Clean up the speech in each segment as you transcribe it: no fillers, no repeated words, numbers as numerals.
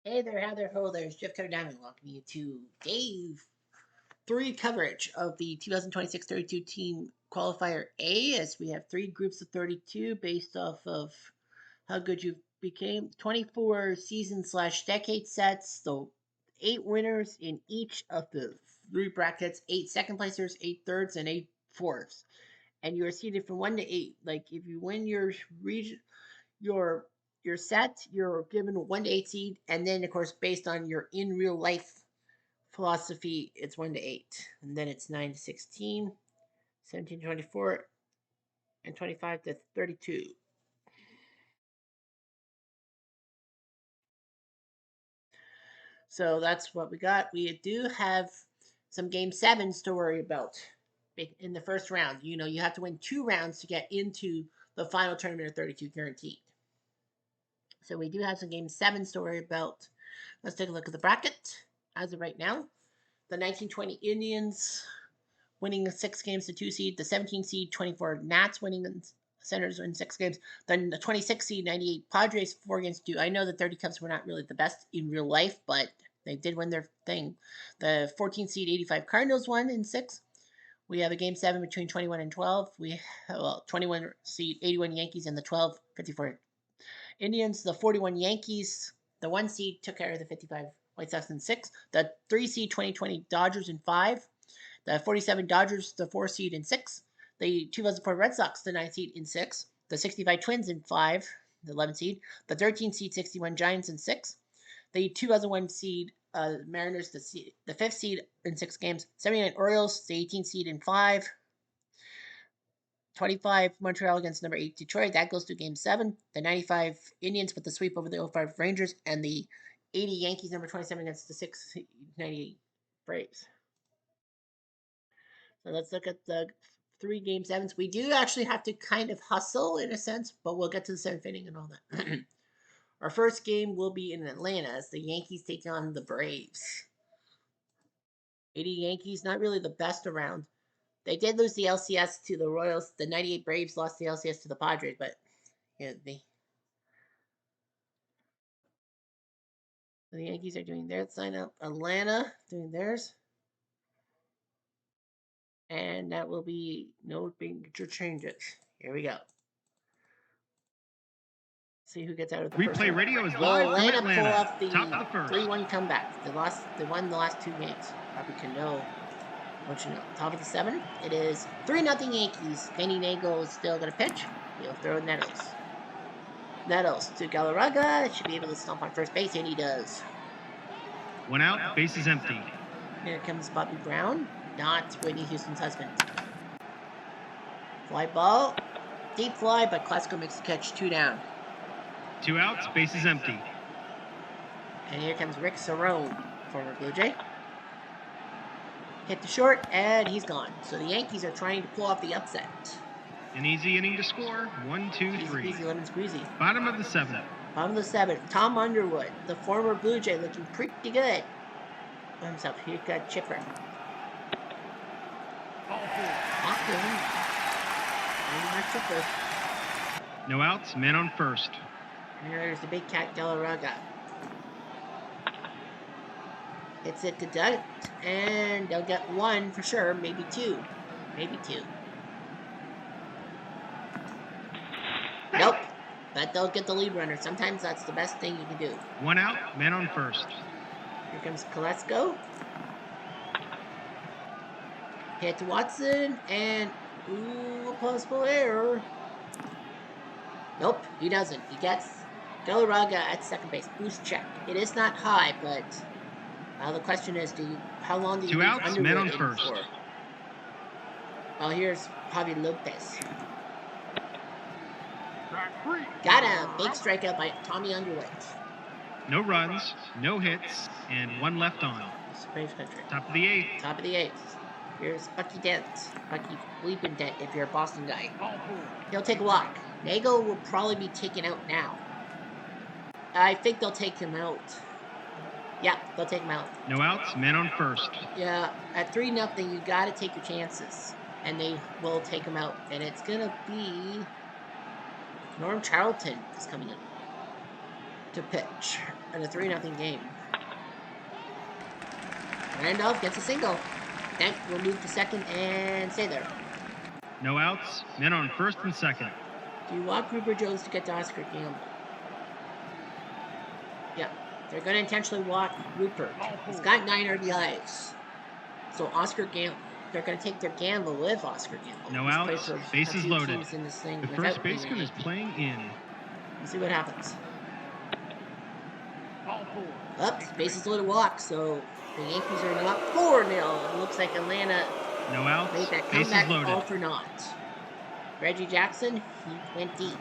Hey there, how there, ho there, it's Jeff Cutter Diamond. Welcome you to day 3 coverage of the 2026 32 team qualifier A, as we have 3 groups of 32 based off of how good you became. 24 season slash decade sets, so 8 winners in each of the 3 brackets, 8 second placers, 8 thirds, and 8 fourths. And you are seeded from 1 to 8. Like if you win your region, your your set, you're given 1 to 8 seed, and then of course based on your in real life philosophy, it's 1 to 8, and then it's 9 to 16, 17 to 24, and 25 to 32. So that's what we got. We do have some game sevens to worry about in the first round. You know, you have to win 2 rounds to get into the final tournament of 32 guaranteed. So we do have some game sevens to worry about. Let's take a look at the bracket as of right now. The 1920 Indians winning 6 games to 2 seed. The 17 seed 24 Nats winning the Senators in 6 games. Then the 26 seed 98 Padres 4 games to 2. I know the 30 Cubs were not really the best in real life, but they did win their thing. The 14 seed 85 Cardinals won in 6. We have a game 7 between 21 and 12. We have 21 seed 81 Yankees and the 12 54 Indians. The 41 Yankees, the 1 seed took care of the 55 White Sox in 6. The 3 seed 2020 Dodgers in 5. The 47 Dodgers, the 4 seed in 6. The 2004 Red Sox, the 9 seed in 6. The 65 Twins in 5, the 11 seed. The 13 seed 61 Giants in 6. The 2001 seed Mariners, the 5th seed in 6 games. 79 Orioles, the 18 seed in 5. 25 Montreal against number 8 Detroit. That goes to game 7. The 95 Indians with the sweep over the 05 Rangers. And the 80 Yankees, number 27 against the 98 Braves. So let's look at the 3 game sevens. We do actually have to kind of hustle in a sense, but we'll get to the 7th inning and all that. Our first game will be in Atlanta as the Yankees take on the Braves. 80 Yankees, not really the best around. They did lose the LCS to the Royals. The 98 Braves lost the LCS to the Padres, but yeah, the Yankees are doing their sign up. Atlanta doing theirs. And that will be no major changes. Here we go. See who gets out of the first Replay radio is live from Atlanta Atlanta. Pull off the Top of the first. 3-1 comeback. They won the last 2 games. Probably can know what you know. Top of the 7th, it is 3-0 Yankees. Kenny Nagle is still going to pitch. He'll throw Nettles. Nettles to Galarraga. Should be able to stomp on first base, and he does. 1 out, base is empty. Here comes Bobby Brown, not Whitney Houston's husband. Fly ball. Deep fly, but Klesko makes the catch. 2 down. 2 outs, base is empty. And here comes Rick Cerrone, former Blue Jay. Hit the short, and he's gone. So the Yankees are trying to pull off the upset. An easy inning to score. 1, 2, 3. Easy lemon squeezy. Bottom of the 7th. Bottom of the 7th. Tom Underwood, the former Blue Jay, looking pretty good. By himself. Here got Chipper. Chipper. No outs, man on first. And there's the big cat Galarraga. Hits it to Doug, and they'll get 1 for sure, maybe 2. Maybe 2. Nope. But they'll get the lead runner. Sometimes that's the best thing you can do. 1 out, man on first. Here comes Klesko. Hit to Watson, and a possible error. Nope, he doesn't. He gets Galarraga at second base. Boost check. It is not high, but the question is, how long do you 2 outs, Underwood man on in first. For? Well, here's Javi Lopez. Got him. Big strikeout by Tommy Underwood. No runs, no hits, and 1 left on. Braves country. Top of the 8th. Top of the 8th. Here's Bucky Dent. Bucky Bleepin' Dent if you're a Boston guy. He'll take a walk. Nagle will probably be taken out now. I think they'll take him out. Yeah, they'll take him out. No outs, man on first. Yeah, at 3-0, you got to take your chances. And they will take him out. And it's going to be Norm Charlton is coming in. to pitch in a 3-0 game. Randolph gets a single. Dent will move to second and stay there. No outs. Men on first and second. Do you want Rupert Jones to get to Oscar Gamble? Yeah. They're going to intentionally walk Rupert. He's got 9 RBIs. So Oscar Gamble, they're going to take their gamble with Oscar Gamble. No He's outs. played for Bases a few loaded. teams in this thing The without first being baseman a is Yankee. playing in. We'll see what happens. Oops, bases loaded walk, so the Yankees are up 4-0. It looks like Atlanta No outs. made that Bases comeback loaded. all for naught. Reggie Jackson, he went deep.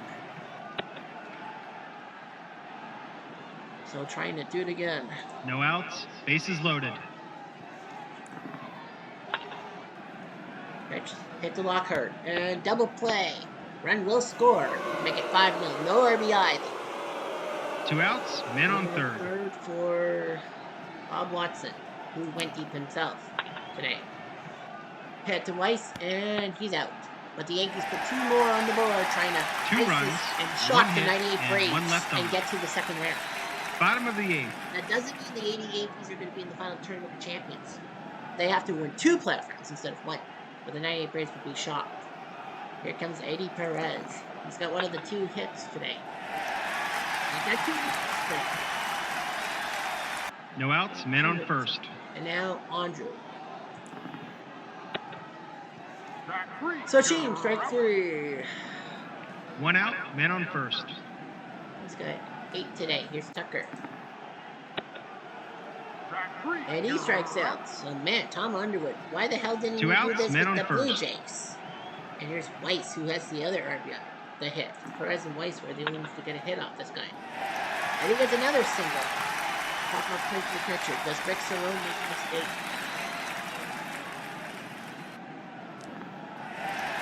So trying to do it again. No outs. Bases loaded. Pitch hit to Lockhart and double play. Run will score. Make it 5-0. No RBI. 2 outs. Men on third. Third for Bob Watson, who went deep himself today. Hit to Weiss and he's out. But the Yankees put 2 more on the board, trying to 2 runs and shock the hit, 98 Braves and 1 left on. and get to the second round. Bottom of the 8th. That doesn't mean the 80 Yankees are going to be in the final tournament of champions. They have to win 2 playoff rounds instead of 1. But the 98 Braves would be shocked. Here comes Eddie Perez. He's got one of the 2 hits today. He's got 2 hits today. No outs. Men on first. And now Andrew. So team strike 3. 1 out. Men on first. He's got 8 today. Here's Tucker. And he strikes out. So man, Tom Underwood. Why the hell didn't he 2 do outs, this men with on the Blue first. Jays? And here's Weiss, who has the other RBI, the hit. Perez and Weiss were the only ones to get a hit off this guy. And he gets another single. Pop-up play for the pitcher. Does Rick Cerrone make a mistake?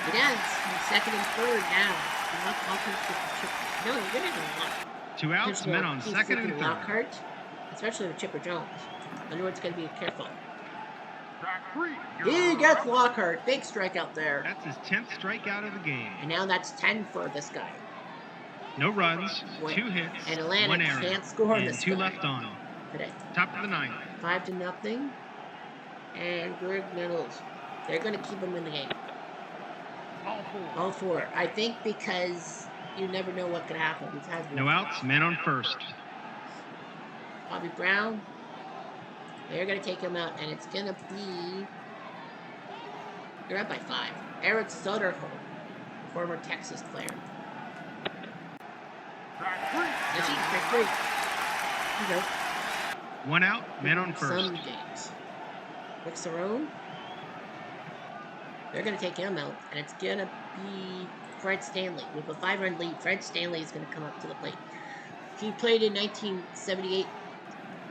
He does. He's second and third now. No, you're going to do a lot. 2 outs. Men on He's second and freaking third. Lockhart, especially with Chipper Jones. Underwood's going to be careful. He gets Lockhart. Big strikeout there. That's his 10th strikeout of the game. And now that's 10 for this guy. No runs. 2 hits. And Atlanta 1 error. can't score and this 2 guy left on. today. Top of the 9th. 5-0. And Greg Nettles. They're going to keep him in the game. All 4. I think because you never know what could happen. We've had No outs. Men on first. Bobby Brown. They're going to take him out, and it's going to be... You're up by 5. Eric Soderholm, former Texas player. That's strike 3. You know, 1 out. Men on first. some games. Rick Cerrone. They're going to take him out, and it's going to be Fred Stanley. With a 5-run lead, Fred Stanley is going to come up to the plate. He played in 1978.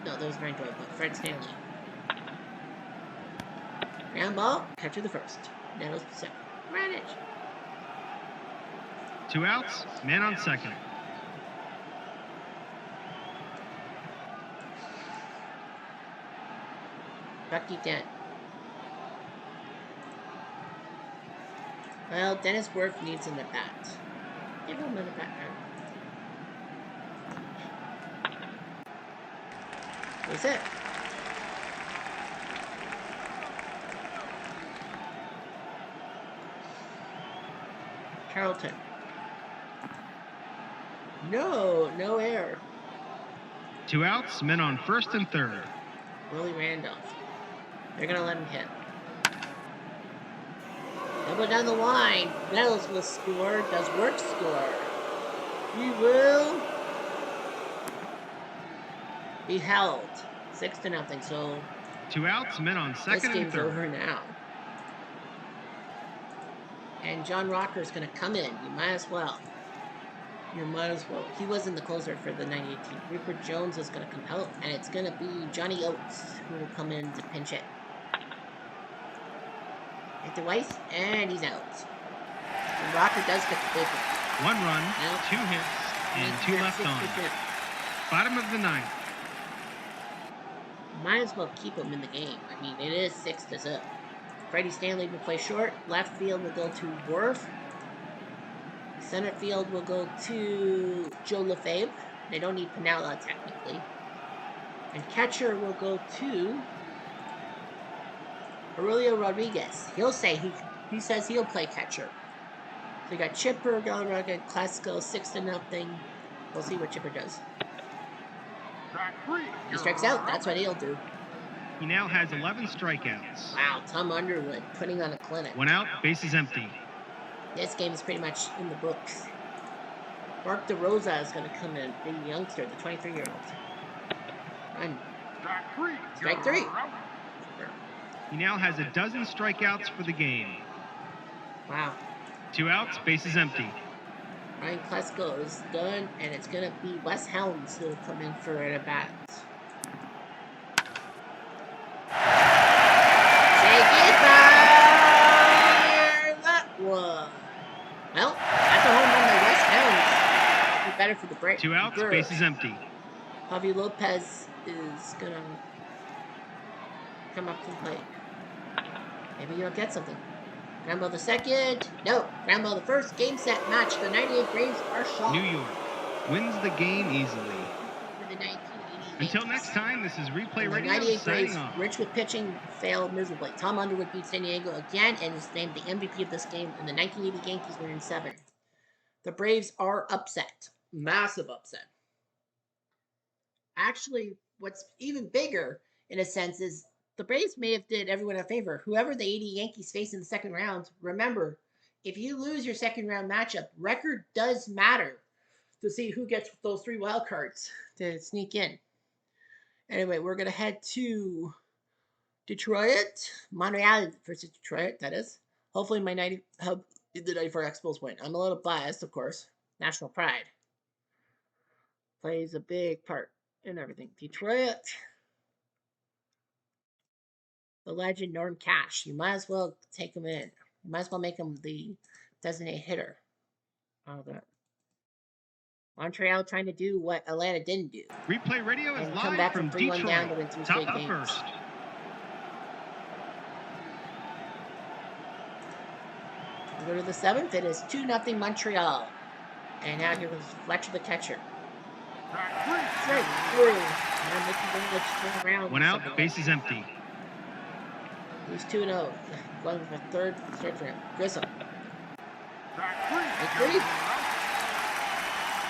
No, that was Ryan Doyle, but Fred Stanley. Ground ball, catcher the first. Nettles the second. Manage. 2 outs. Men on second. Bucky Dent. Well, Dennis Worth needs an at bat. Give him an at bat. What's it? Carlton. No error. 2 outs. Men on first and third. Willie Randolph. They're going to let him hit. Double down the line. Nettles will score. Does Work score? He will be held. 6-0. So 2 outs. Men on this second and game's third. over now. And John Rocker's going to come in. You might as well. He wasn't the closer for the 98 team. Rupert Jones is going to come out, and it's going to be Johnny Oates who will come in to pinch it. Hit the Weiss, and he's out. And Rocker does get the big one. 1 run, Well, 2 hits, and 2 left on. 6%. Bottom of the 9th. Might as well keep him in the game. I mean, it is 6-0. Freddie Stanley will play short. Left field will go to Worf. Center field will go to Joe Lefebvre. They don't need Pinella, technically. And catcher will go to Aurelio Rodriguez. He says he'll play catcher. So you got Chipper, Galarraga, Classical, 6-0. We'll see what Chipper does. He strikes out. That's what he'll do. He now has 11 strikeouts. Wow, Tom Underwood putting on a clinic. 1 out, bases empty. This game is pretty much in the books. Mark DeRosa is going to come in, the youngster, the 23-year-old. Run. Strike three. He now has 12 strikeouts for the game. Wow. 2 outs, bases empty. Ryan Klesko is done, and it's going to be Wes Helms who will come in for an at-bat. Take it by that one. Well, that's a home run by Wes Helms. Be better for the break. 2 outs, bases empty. Javi Lopez is going to come up to the plate. Maybe you'll get something. Ground ball the second. No. Ground ball the first. Game, set, match. The 98 Braves are shot. New York wins the game easily. For the 1980 Until next time, this is Replay the Radio 98 signing Braves, off. rich with pitching, failed miserably. Tom Underwood beat San Diego again and is named the MVP of this game. And the 1980 Yankees win in 7. The Braves are upset. Massive upset. Actually, what's even bigger, in a sense, is the Braves may have did everyone a favor. Whoever the 80 Yankees face in the second round, remember, if you lose your second round matchup, record does matter to see who gets those 3 wild cards to sneak in. Anyway, we're going to head to Detroit, Montreal versus Detroit, that is. Hopefully the 94 Expos win. I'm a little biased, of course. National pride plays a big part in everything. Detroit. The legend Norm Cash. You might as well take him in. You might as well make him the designated hitter. All that. Montreal trying to do what Atlanta didn't do. Replay Radio is And live come back from from 3-1 Detroit. down to win 3 Top straight of the games. first. We go to the 7th. It is 2-0 Montreal. And now here goes Fletcher the catcher. Straight through. Now making English turn around. 1 out, bases empty. He's 2-0. Going for third straight for him. Grissom. Strike 3.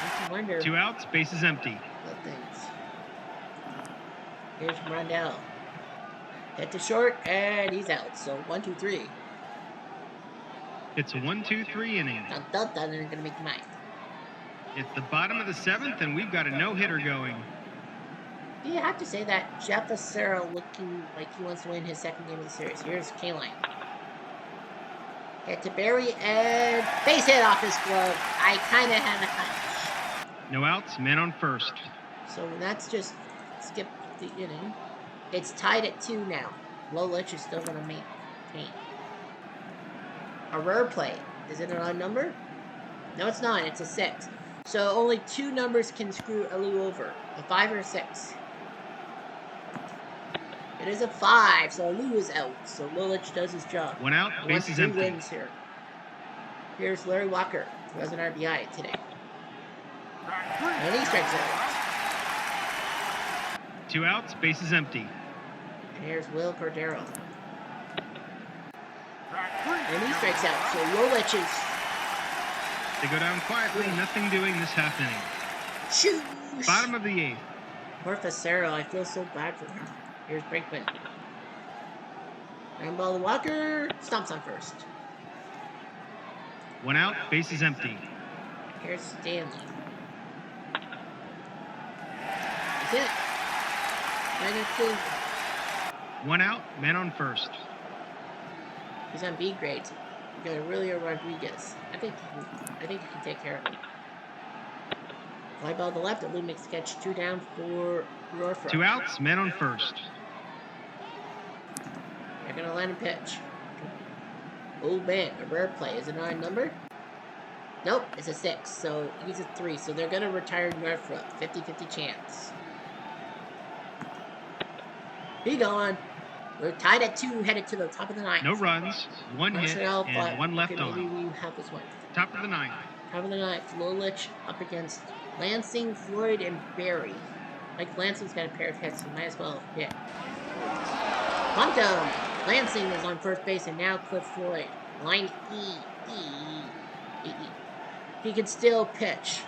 Makes you wonder 2 outs, bases empty. what things. Here's Rondell. Hit to short, and he's out. So 1, 2, 3. It's a 1-2-3 inning. Dun, dun, dun, they're going to make the 9th. It's the bottom of the 7th, and we've got a no-hitter going. Do you have to say that? Jeff Acero looking like he wants to win his second game of the series. Here's Kaline. Hit to Barry, and base hit off his glove. I kind of had a hunch. No outs, man on first. So that's just skip the inning. It's tied at 2 now. Lolich is still going to maintain. A rare play. Is it an odd number? No, it's not. It's a 6. So only 2 numbers can screw Alou over. A 5 or a 6. It is a 5, so Alou is out. So Lolich does his job. 1 out, bases He empty. wins here. Here's Larry Walker, who has an RBI today. And he strikes out. 2 outs, bases empty. And here's Will Cordero. And he strikes out. So Lolich is... They go down quietly, nothing doing this half inning. Shoo! Bottom of the 8th. Poor Facero, I feel so bad for him. Here's Brinkman. Ground ball to Walker. Stomps on first. 1 out, bases empty. Here's Stanley. That's it. -2. 1 out, man on first. He's on B grade. We got Aurelio Rodriguez. I think he can take care of him. Fly ball to the left. Alou makes the catch. 2 down for Rorford. 2 outs, man on first. They're gonna let him pitch. Oh man, a rare play. Is it an odd number? Nope, it's a 6. So he's a 3. So they're gonna retire Northrop. 50-50 chance. He gone. We're tied at 2, headed to the top of the 9th. No runs, 1 hit, Montreal and 1 left okay, maybe on. we have this one. Top of the 9th. Top of the 9th. Lolich up against Lansing, Floyd, and Barry. Like Lansing's got a pair of hits, so might as well hit. Bunt him. Lansing is on first base, and now Cliff Floyd. Line E. He can still pitch.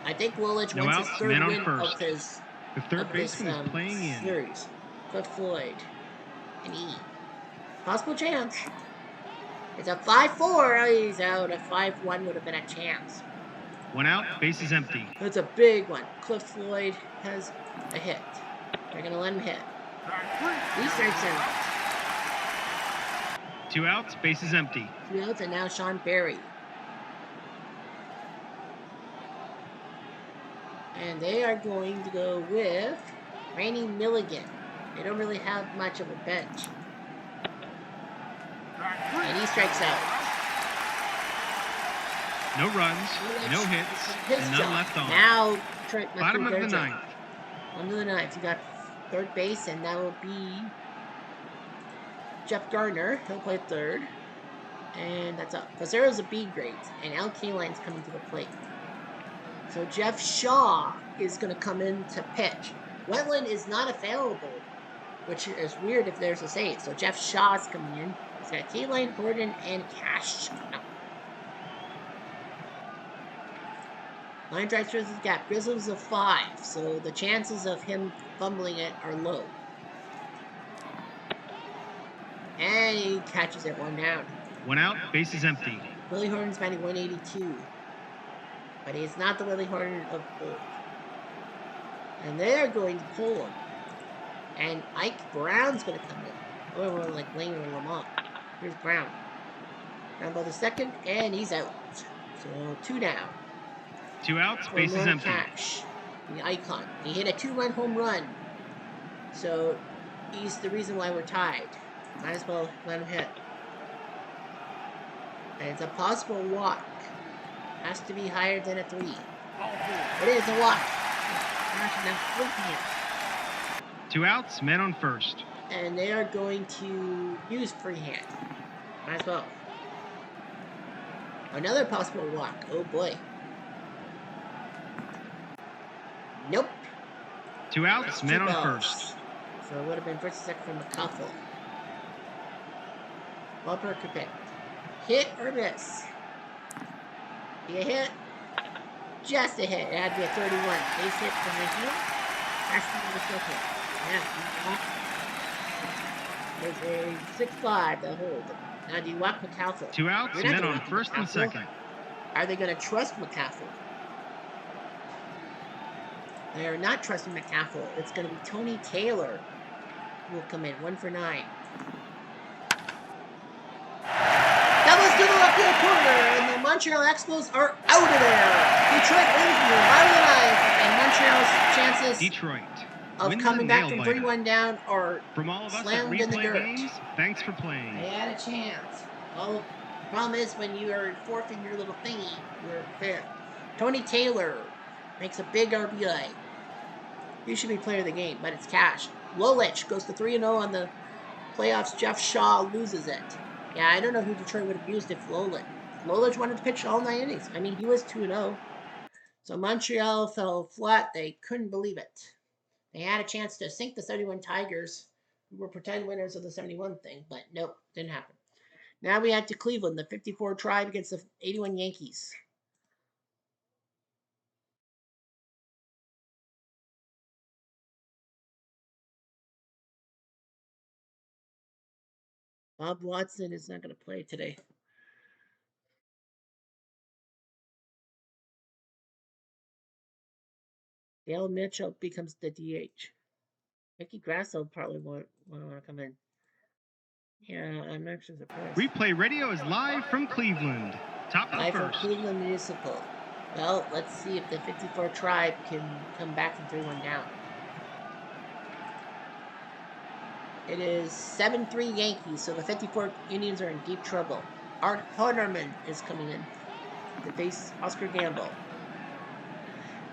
I think Woolwich No wins his outs, third men on win first. of his The third baseman is playing in. series. Cliff Floyd. An E. Possible chance. It's a 5-4. Oh, he's out. A 5-1 would have been a chance. 1 out, base is empty. That's a big one. Cliff Floyd has a hit. They're going to let him hit. He strikes out. 2 outs, base is empty. 2 outs, and now Sean Barry. And they are going to go with Rainey Milligan. They don't really have much of a bench. And he strikes out. No runs, no hits, and none left on. Now, Trent bottom of the ninth. Bottom of the ninth. You got third base, and that will be Jeff Gardner. He'll play third. And that's up. Facero's a B grade, and Al Kaline's coming to the plate. So Jeff Shaw is going to come in to pitch. Wetland is not available, which is weird if there's a save. So Jeff Shaw is coming in. He's got Kaline, Gordon, and Cash. Line drive through the gap. Grizzlies a 5, so the chances of him fumbling it are low. And he catches it 1 down. 1 out, base is empty. Willie Horton's batting 182. But he's not the Willie Horton of old. And they're going to pull him. And Ike Brown's going to come in. Or more like Lane or Lamont. Here's Brown. Down by the second, and he's out. So 2 down. 2 outs, base is empty. Cash, the icon. He hit a 2-run home run. So he's the reason why we're tied. Might as well let him hit. And it's a possible walk. Has to be higher than a 3. It is a walk. 2 outs, men on first. And they are going to use freehand. Might as well. Another possible walk. Oh boy. Nope. 2 outs, men on first. So it would have been first and second from McCuffle. Ballpark could pick. Hit or miss? Be a hit? Just a hit. It had to be a 31. Base hit from the heel. That's the yeah. There's a 6-5 to hold. Now do you walk McCaffrey? 2 outs, men on first and second. Are they going to trust McCaffrey? They are not trusting McCaffrey. It's going to be Tony Taylor who will come in. 1 for 9. Doubles to the left field corner, and the Montreal Expos are out of there. Detroit wins the bottom of the ninth, and Montreal's chances of coming back from 31 down are from all of us slammed in the dirt. Games, thanks for playing. They had a chance. Well, the problem is when you are fourth in your little thingy, you're fifth. Tony Taylor makes a big RBI. He should be player of the game, but it's Cash. Lolich goes to 3-0 on the playoffs. Jeff Shaw loses it. Yeah, I don't know who Detroit would have used if Lolich wanted to pitch all 9 innings. I mean, he was 2-0. So Montreal fell flat. They couldn't believe it. They had a chance to sink the 71 Tigers, who were pretend winners of the 71 thing, but nope, didn't happen. Now we head to Cleveland, the 54 Tribe against the 81 Yankees. Bob Watson is not going to play today. Dale Mitchell becomes the DH. Mickey Grasso probably won't want to come in. Yeah, I'm actually surprised. Replay Radio is live from Cleveland. Top of the Live from first. Cleveland Municipal. Well, let's see if the 54 Tribe can come back from 3-1 down. It is 7-3 Yankees, so the 54 Indians are in deep trouble. Art Honerman is coming in to face Oscar Gamble.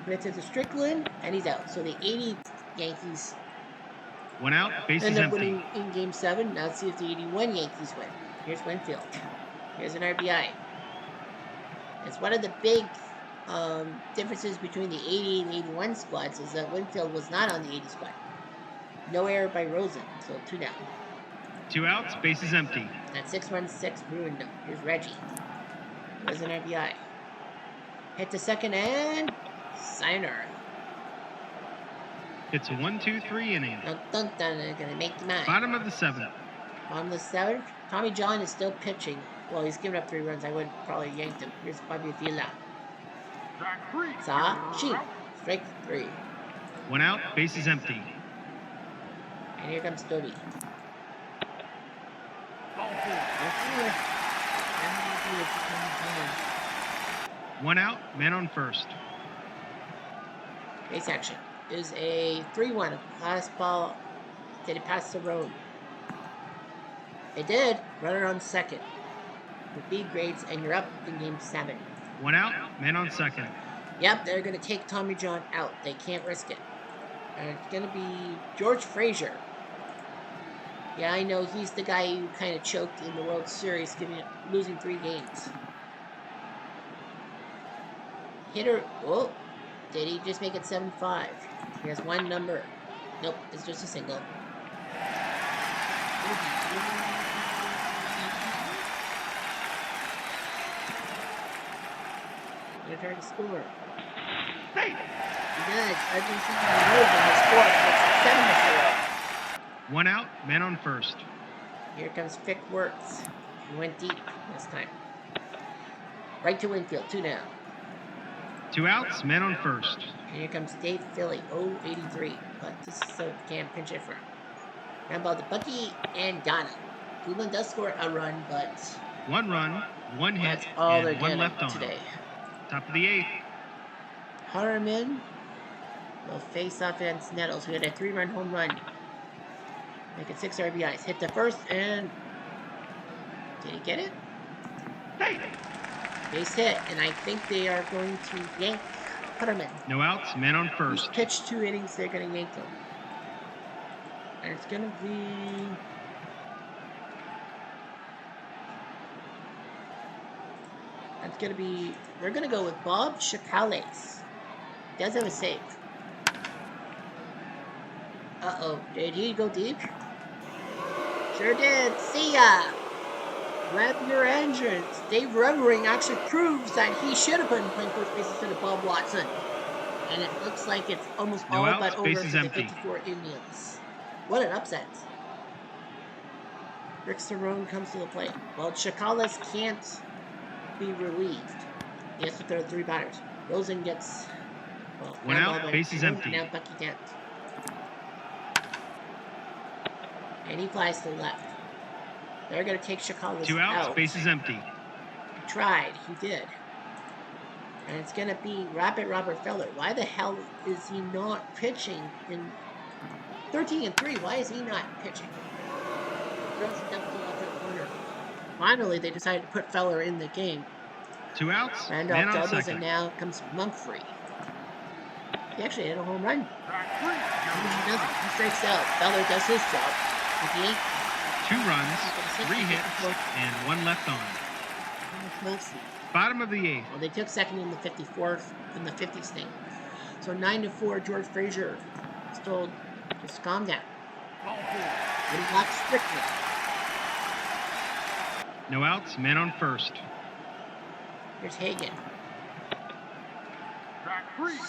It's to Strickland, and he's out. So the 80 Yankees 1 out, base is end up empty. winning in Game 7. Now let's see if the 81 Yankees win. Here's Winfield. Here's an RBI. It's one of the big differences between the 80 and 81 squads is that Winfield was not on the 80 squad. No error by Rosen, so 2 down. 2 outs, bases empty. At 6 runs, 6 ruined them. Here's Reggie. Was an RBI. Hit the second and sayonara. It's a 1-2-3 inning. Dun, dun, dun, they're gonna make the nine. Bottom of the 7th. Bottom of the 7th. Tommy John is still pitching. Well, he's given up 3 runs. I would probably yanked him. Here's Bobby Villa. Saw, sheep. Strike 3. 1 out, bases empty. And here comes Toby. 1 out, man on first. Base action is a 3-1. Last ball. Did it pass the road? It did. Runner on second. With B grades, and you're up in game 7. 1 out, man on second. Yep, they're going to take Tommy John out. They can't risk it. And it's going to be George Frazier. Yeah, I know he's the guy who kind of choked in the World Series, losing 3 games. Hitter. Oh, did he just make it 7-5? He has 1 number. Nope, it's just a single. Gonna try to score. He does. Argentina moves on the score. It's 7-4. 1 out, man on first. Here comes Fick Works. He went deep this time. Right to Winfield, 2 down. 2 outs, man on first. And here comes Dave Philly, 0-83. But this is so can't pinch it for him. Ground ball to Bucky and Donna. Cleveland does score a run, but 1 run, 1 hit, that's all they're and 1 getting left on. today. Top of the 8th. Harriman will face off against Nettles, who had a 3-run home run. Make it 6 RBIs. Hit the first, and did he get it? Base hit, and I think they are going to yank Putterman. No outs, man on He's first. pitched 2 innings, they're going to yank him. And it's going to be... That's going to be... We're going to go with Bob Chacales. He does have a save. Uh-oh. Did he go deep? Sure did. See ya! Grab your engines. Dave Revering actually proves that he should have been playing first base instead of Bob Watson. And it looks like it's almost No all outs, but over bases for the empty. 54 Indians. What an upset. Rick Cerrone comes to the plate. Well, Chacales can't be relieved. He has to throw 3 batters. Rosen gets... Well, 1 out, bases empty. Now Bucky Dent. And he flies to the left. They're going to take Chacales 2 outs, out. bases empty. He tried. He did. And it's going to be Robert Feller. Why the hell is he not pitching in 13-3? Why is he not pitching? Throws it down to the left corner. Finally, they decided to put Feller in the game. 2 outs, man Randolph on doubles, and second. now comes Mumphrey. He actually hit a home run. He doesn't. He strikes out. Feller does his job. With the 8. 2 runs, 3 hits, and 1 left on. Closely. Bottom of the 8th. Well, they took second in the 54th, in the 50s thing. So 9-4, George Frazier is told, just calm down. But he blocks strictly. No outs, man on first. Here's Hagen.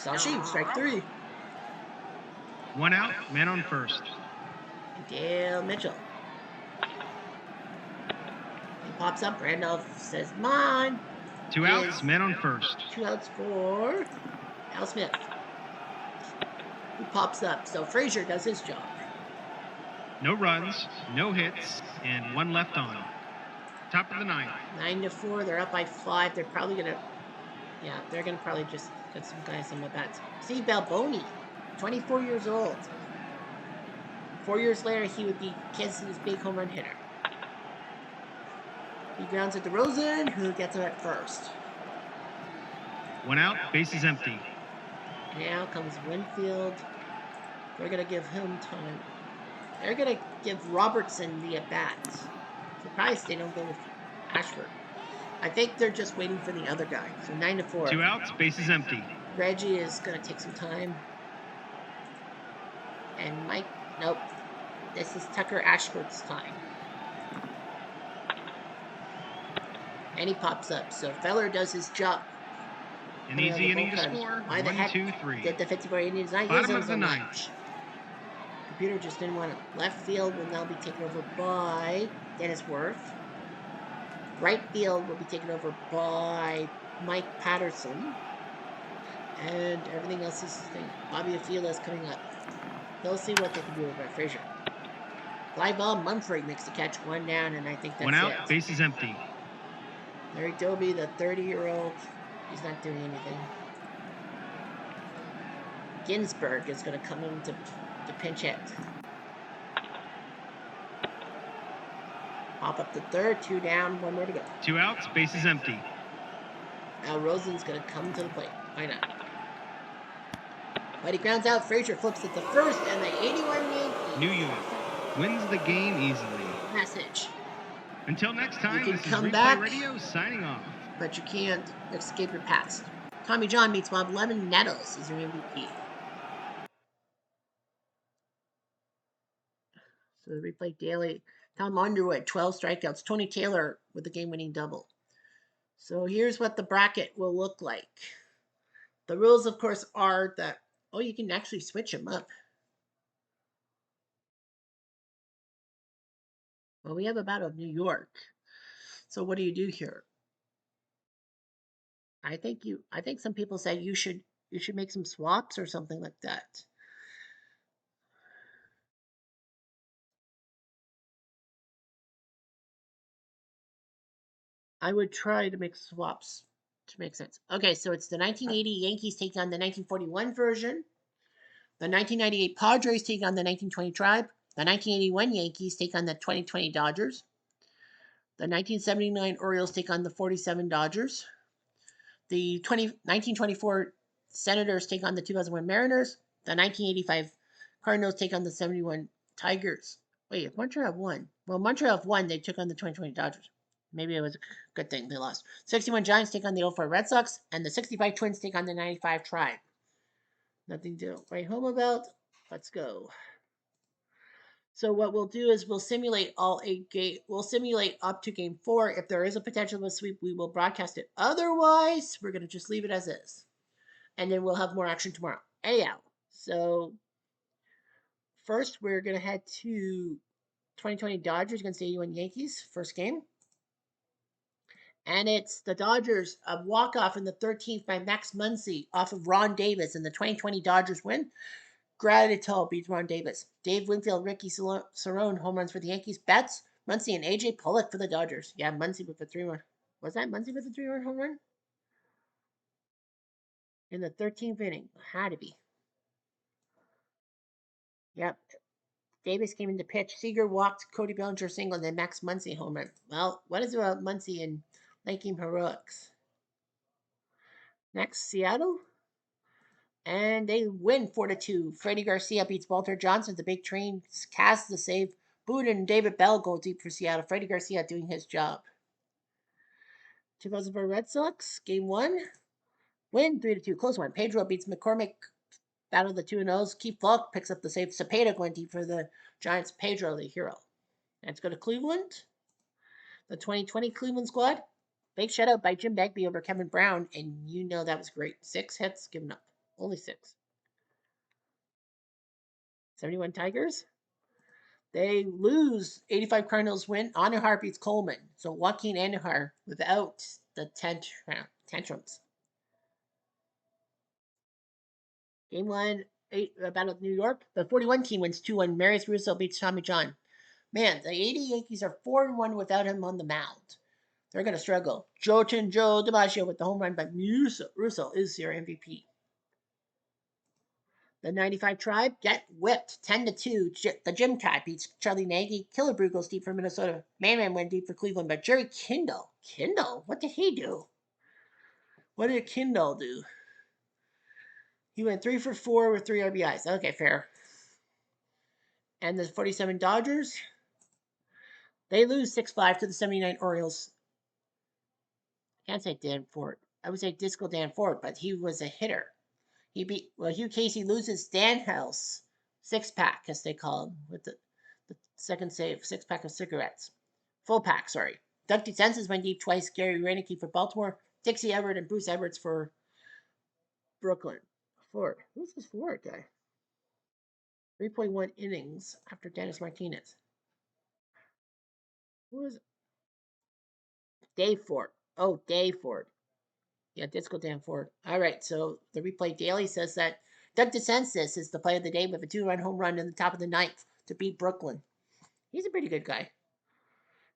Sashi, strike 3. 1 out, man on first. And Dale Mitchell. He pops up. Randolph says, mine. 2 outs, man on first. 2 outs for Al Smith. He pops up. So Frazier does his job. No runs, no hits, and 1 left on. Top of the 9th. 9-4. They're up by 5. They're probably gonna, they're gonna probably just get some guys in my bats. Steve Balboni, 24 years old. 4 years later, he would be Kansas' big home run hitter. He grounds it to Rosen, who gets him at first. 1 out, bases empty. Now comes Winfield. They're gonna give him time. They're gonna give Robertson the at-bat. Surprised they don't go with Ashford. I think they're just waiting for the other guy. So 9-4. 2 outs, bases empty. Reggie is going to take some time. And Mike, nope. This is Tucker Ashford's time. And he pops up. So Feller does his job. An easy inning to score. Why the 1, heck 2, 3. did the 54 Indians not use Bottom them of so the much? ninth. Computer just didn't want it. Left field will now be taken over by Dennis Worth. Right field will be taken over by Mike Patterson. And everything else is the thing. Bobby Afila is coming up. They'll see what they can do about Frazier. Fly ball, Mumfrey makes the catch, 1 down, and I think that's 1 out, it. bases empty. Larry Doby, the 30-year-old, he's not doing anything. Ginsburg is going to come in to pinch hit. Pop up the third, 2 down, 1 more to go. 2 outs, bases empty. Now Rosen's going to come to the plate. Why not? But he grounds out. Frazier flips it to first, and the 81 Yankees. New York wins the game easily. Message. Until next time, You can this come is Replay back, Radio signing off. but you can't escape your past. Tommy John meets Bob Lemon. Nettles is your MVP. So the replay daily. Tom Underwood, 12 strikeouts. Tony Taylor with the game-winning double. So here's what the bracket will look like. The rules, of course, are that, oh, you can actually switch them up. Well, we have a battle of New York. So what do you do here? I think some people say you should make some swaps or something like that. I would try to make swaps to make sense. Okay, so it's the 1980 Yankees taking on the 1941 version. The 1998 Padres take on the 1920 Tribe. The 1981 Yankees take on the 2020 Dodgers. The 1979 Orioles take on the 47 Dodgers. The 1924 Senators take on the 2001 Mariners. The 1985 Cardinals take on the 71 Tigers. Wait, if Montreal won. Well, Montreal won, they took on the 2020 Dodgers. Maybe it was a good thing they lost. 61 Giants take on the 04 Red Sox, and the 65 Twins take on the 95 Tribe. Nothing to write home about. Let's go. So what we'll do is we'll simulate all 8 we'll simulate up to game 4. If there is a potential of a sweep, we will broadcast it. Otherwise, we're going to just leave it as is. And then we'll have more action tomorrow. Anyhow, so first we're going to head to 2020 Dodgers against the 81 Yankees, first game. And it's the Dodgers, a walk-off in the 13th by Max Muncy off of Ron Davis, and the 2020 Dodgers win. Gratitude beats Ron Davis. Dave Winfield, Ricky Cerrone, home runs for the Yankees. Betts, Muncy, and A.J. Pollock for the Dodgers. Yeah, Muncy with the 3-run. Was that Muncy with the 3-run home run? In the 13th inning. Had to be. Yep. Davis came in to pitch. Seager walked, Cody Bellinger single, and then Max Muncy home run. Well, what is it about Muncy and late game heroics? Next, Seattle. And they win 4-2. Freddie Garcia beats Walter Johnson. The big train casts the save. Boone and David Bell go deep for Seattle. Freddie Garcia doing his job. 2004 Red Sox, game 1. Win 3-2. Close one. Pedro beats McCormick. Battle of the 2-0s. Keith Falk picks up the save. Cepeda going deep for the Giants. Pedro, the hero. Let's go to Cleveland. The 2020 Cleveland squad. Big shutout by Jim Bagby over Kevin Brown. And you know that was great. 6 hits given up. Only 6. 71 Tigers. They lose. 85 Cardinals win. Andujar beats Coleman. So Joaquin Andujar without the tantrums. Game 1, Battle of New York. The 41 team wins 2-1. Marius Russo beats Tommy John. Man, the 80 Yankees are 4-1 without him on the mound. They're going to struggle. Joe DiMaggio with the home run, but Russo is your MVP. The 95 Tribe get whipped 10-2. The Gym Cat beats Charlie Nagy. Killebrew goes deep for Minnesota. Man went deep for Cleveland, but Jerry Kindle. Kindle? What did he do? What did Kindle do? He went 3 for 4 with 3 RBIs. Okay, fair. And the 47 Dodgers, they lose 6-5 to the 79 Orioles. Can't say Dan Ford. I would say Disco Dan Ford, but he was a hitter. He beat Hugh Casey loses Stanhouse six pack, as they call him, with the second save, six pack of cigarettes. Full pack, sorry. Doug DeSensis went deep twice. Gary Reineke for Baltimore. Dixie Everett and Bruce Everett for Brooklyn. Ford. Who's this Ford guy? 3.1 innings after Dennis Martinez. Who is Dave Ford? Oh, Dave Ford. Yeah, Disco Dan Ford. All right, so the replay daily says that Doug DeSensis is the play of the day with a two-run home run in the top of the ninth to beat Brooklyn. He's a pretty good guy.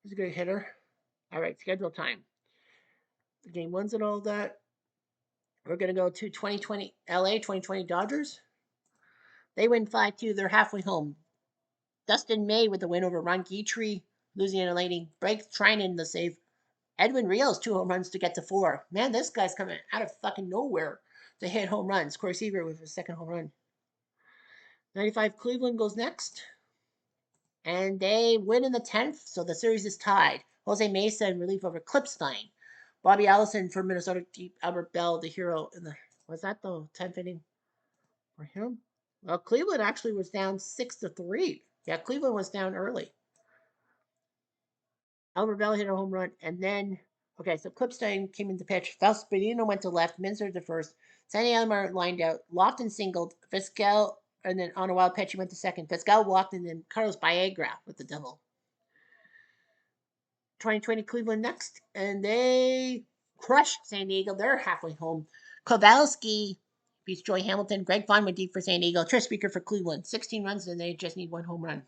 He's a good hitter. All right, schedule time. The game ones and all that. We're going to go to 2020 LA 2020 Dodgers. They win 5-2. They're halfway home. Dustin May with the win over Ron Guitry. Louisiana Lady breaks Trny in the save. Edwin Rios, 2 home runs to get to 4. Man, this guy's coming out of fucking nowhere to hit home runs. Corey Seaver with his second home run. 95 Cleveland goes next. And they win in the 10th, so the series is tied. Jose Mesa in relief over Clipstein. Bobby Allison for Minnesota deep. Albert Bell, the hero in the. Was that the 10th inning for him? Well, Cleveland actually was down 6-3. Yeah, Cleveland was down early. Albert Bell hit a home run, and then okay, so Clipstein came into pitch. Valspedino went to left, Minzer to first. Sandy Alomar lined out. Lofton singled. Vizquel, and then on a wild pitch, he went to second. Vizquel walked, and then Carlos Baegra with the double. 2020 Cleveland next, and they crushed San Diego. They're halfway home. Kowalski beats Joy Hamilton. Greg Vaughn went deep for San Diego. Tris Speaker for Cleveland. 16 runs, and they just need one home run.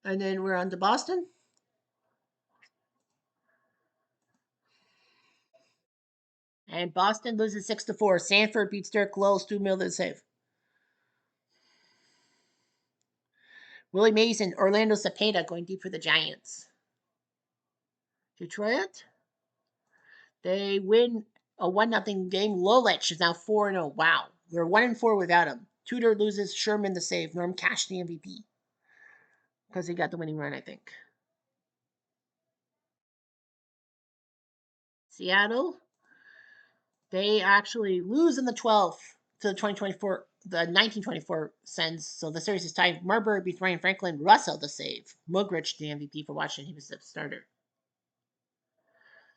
And then we're on to Boston. And Boston loses 6-4. Sanford beats Dirk Lowell. Stu Miller save. Willie Mason, Orlando Cepeda going deep for the Giants. Detroit, they win a 1-0 game. Lolich is now 4-0. Wow. They're 1-4 without him. Tudor loses Sherman the save. Norm Cash the MVP. Because he got the winning run, I think. Seattle, they actually lose in the 12th to the 2024, the 1924 Sens. So the series is tied. Marbury beats Ryan Franklin. Russell the save. Mugrich the MVP for Washington. He was the starter.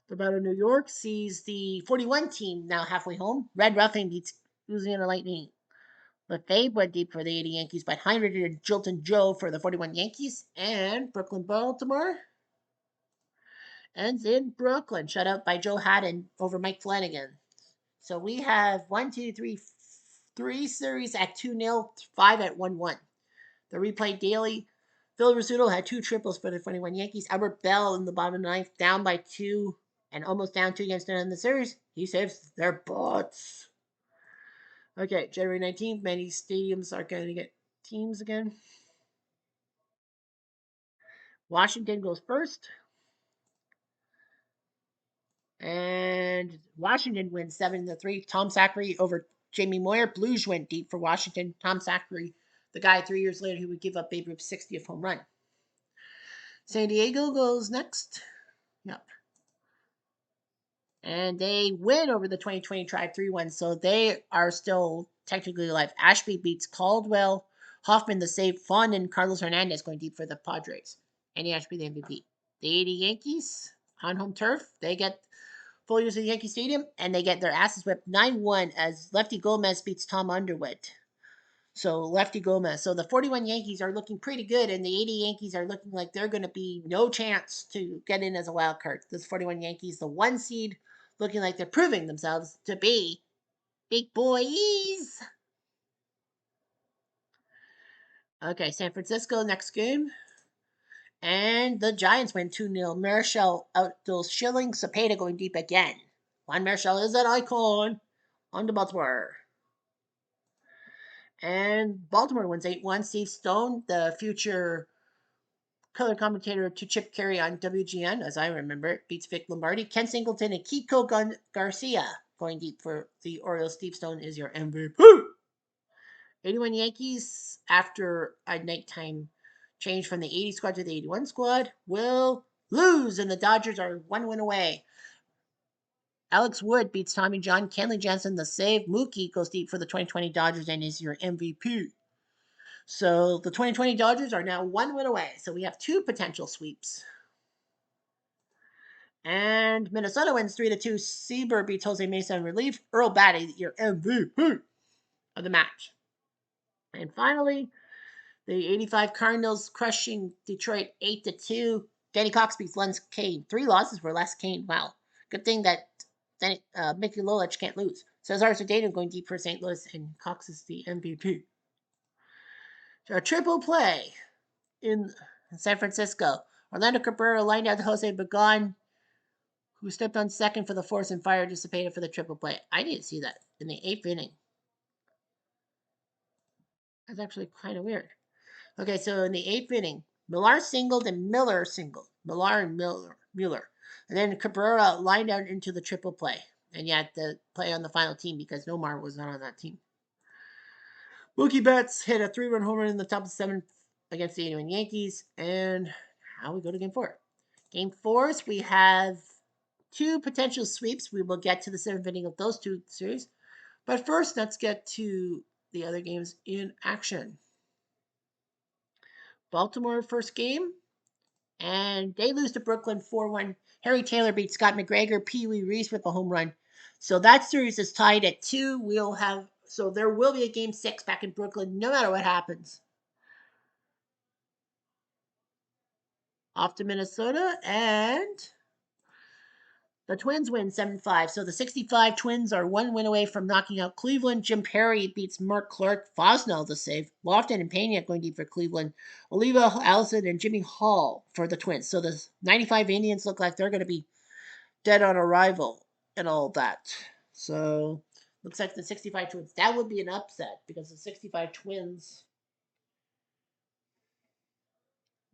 The Battle of New York sees the 41 team now halfway home. Red Ruffin beats Louisiana Lightning. Lefebvre went deep for the 80 Yankees, but Heinrich and Jilton Joe for the 41 Yankees. And Brooklyn Baltimore ends in Brooklyn, shut out by Joe Haddon over Mike Flanagan. So we have 3 series at 2-0, 5 at 1-1. The replay daily. Phil Rizzuto had 2 triples for the 21 Yankees. Albert Bell in the bottom of the ninth, down by 2 and almost down 2 against them in the series. He saves their butts. Okay, January 19th, many stadiums are going to get teams again. Washington goes first. And Washington wins 7-3. Tom Zachary over Jamie Moyer. Blues went deep for Washington. Tom Zachary, the guy 3 years later who would give up Babe Ruth's 60th home run. San Diego goes next. Yep. And they win over the 2020 Tribe 3-1. So they are still technically alive. Ashby beats Caldwell. Hoffman the save. Fun and Carlos Hernandez going deep for the Padres. Andy Ashby the MVP. The 80 Yankees on home turf. They get full use of Yankee Stadium, and they get their asses whipped 9-1 as Lefty Gomez beats Tom Underwood. So Lefty Gomez. So the 41 Yankees are looking pretty good, and the 80 Yankees are looking like they're going to be no chance to get in as a wild card. This 41 Yankees, the 1 seed, looking like they're proving themselves to be big boys. Okay, San Francisco, next game. And the Giants win 2-0. Marichal outduels Schilling. Cepeda going deep again. Juan Marichal is an icon on the Baltimore. And Baltimore wins 8-1. Steve Stone, the future color commentator to Chip Carey on WGN, as I remember it, beats Vic Lombardi. Ken Singleton and Kiko Garcia going deep for the Orioles. Steve Stone is your MVP. 81 Yankees, after a nighttime change from the 80 squad to the 81 squad, will lose, and the Dodgers are 1 win away. Alex Wood beats Tommy John. Kenley Jansen the save. Mookie goes deep for the 2020 Dodgers and is your MVP. So the 2020 Dodgers are now 1 win away. So we have two potential sweeps. And Minnesota wins 3-2. Seaver beats Jose Mesa in relief. Earl Batty, your MVP of the match. And finally, the 85 Cardinals crushing Detroit 8-2. Danny Cox beats Les Kane. 3 losses for Les Kane. Wow. Good thing that Mickey Lolich can't lose. Cesar Cedeno going deep for St. Louis, and Cox is the MVP. So a triple play in San Francisco. Orlando Cabrera lined out Jose Bagon, who stepped on second for the force and fired dissipated for the triple play. I didn't see that in the 8th inning. That's actually kind of weird. Okay, so in the 8th inning, Millar singled and Miller singled. Millar and Mueller. And then Cabrera lined out into the triple play. And yet the play on the final team because Nomar was not on that team. Mookie Betts hit a 3-run home run in the top of the 7th against the 81 Yankees. And now we go to game 4. Game 4s, we have 2 potential sweeps. We will get to the 7th inning of those 2 series. But first, let's get to the other games in action. Baltimore first game, and they lose to Brooklyn 4-1. Harry Taylor beats Scott McGregor. Pee Wee Reese with a home run. So that series is tied at 2. So there will be a game 6 back in Brooklyn, no matter what happens. Off to Minnesota, and the Twins win 7-5. So the 65 Twins are 1 win away from knocking out Cleveland. Jim Perry beats Mark Clark. Fosnell the save. Lofton and Pena going deep for Cleveland. Oliva, Allison, and Jimmy Hall for the Twins. So the 95 Indians look like they're going to be dead on arrival and all that. So looks like the 65 Twins. That would be an upset because the 65 Twins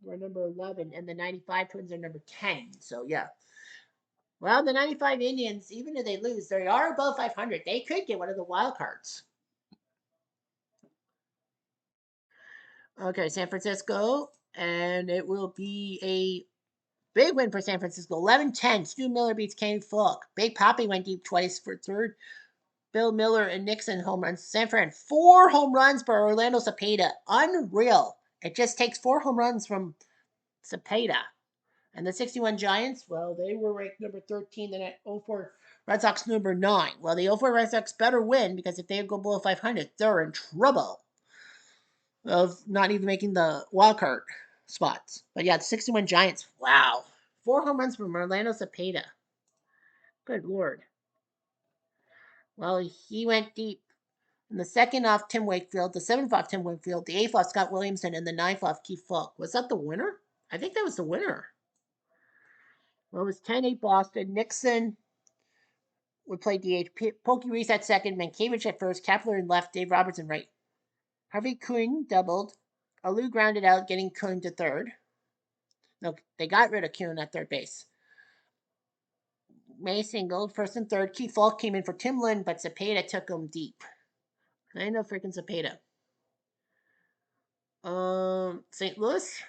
were number 11 and the 95 Twins are number 10. So yeah. Well, the 95 Indians, even if they lose, they are above 500. They could get one of the wild cards. Okay, San Francisco, and it will be a big win for San Francisco. 11-10. Stu Miller beats Kenny Falk. Big Poppy went deep twice for third. Bill Miller and Nixon home runs. San Fran, 4 home runs for Orlando Cepeda. Unreal. It just takes 4 home runs from Cepeda. And the 61 Giants, well, they were ranked number 13. Then at 04 Red Sox number 9. Well, the 04 Red Sox better win because if they go below 500, they're in trouble of not even making the wild card spots. But yeah, the 61 Giants, wow. 4 home runs from Orlando Cepeda. Good Lord. Well, he went deep. In the second off Tim Wakefield, the 7th off Tim Wakefield, the 8th off Scott Williamson, and the 9th off Keith Falk. Was that the winner? I think that was the winner. Well, it was 10-8 Boston. Nixon would play DH. Pokey Reese at second. Mankiewicz at first. Kepler in left. Dave Robertson right. Harvey Kuhn doubled. Alou grounded out, getting Kuhn to third. No, they got rid of Kuhn at third base. May singled first and third. Keith Falk came in for Timlin, but Cepeda took him deep. I know freaking Cepeda. St. Louis.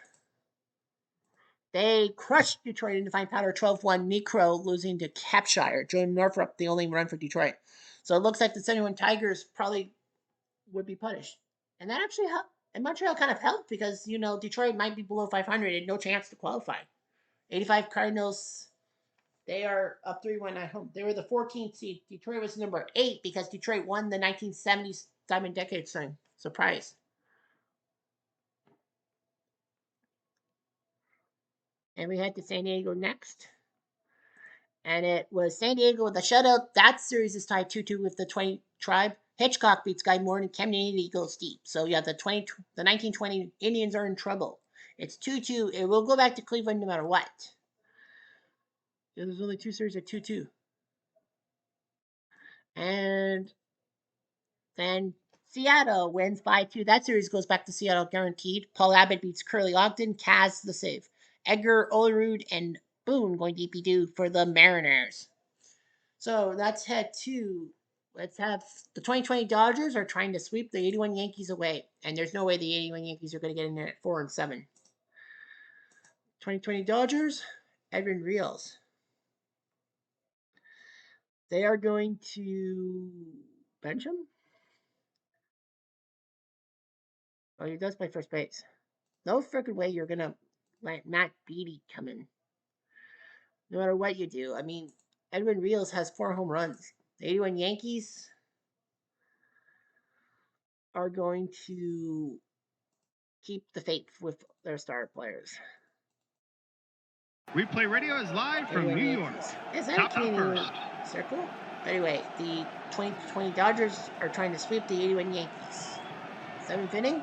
They crushed Detroit in Defiant Powder 12-1. Necro losing to Capshire. Jordan Northrup, the only run for Detroit. So it looks like the 71 Tigers probably would be punished. And that actually helped. And Montreal kind of helped because, Detroit might be below 500 and no chance to qualify. 85 Cardinals, they are up 3-1 at home. They were the 14th seed. Detroit was number 8 because Detroit won the 1970s Diamond Decade thing. Surprise. And we head to San Diego next. And it was San Diego with a shutout. That series is tied 2-2 with the 20 Tribe. Hitchcock beats Guy Morton. Kennedy goes deep. So yeah, the 1920 Indians are in trouble. It's 2-2. It will go back to Cleveland no matter what. Yeah, there's only 2 series at 2-2. And then Seattle wins by 2. That series goes back to Seattle guaranteed. Paul Abbott beats Curly Ogden. Kaz the save. Edgar Olerud and Boone going DP2 for the Mariners. So let's head to. Let's have the 2020 Dodgers are trying to sweep the 81 Yankees away, and there's no way the 81 Yankees are going to get in there at 4-7. 2020 Dodgers Edwin Reels. They are going to bench him? Oh, he does play first base. No freaking way you're going to let Matt Beattie come in. No matter what you do. I mean, Edwin Reels has 4 home runs. The 81 Yankees are going to keep the faith with their star players. Replay Radio is live from New York. Is that Top a Canadian first. circle? Anyway, the 2020 Dodgers are trying to sweep the 81 Yankees. 7th inning.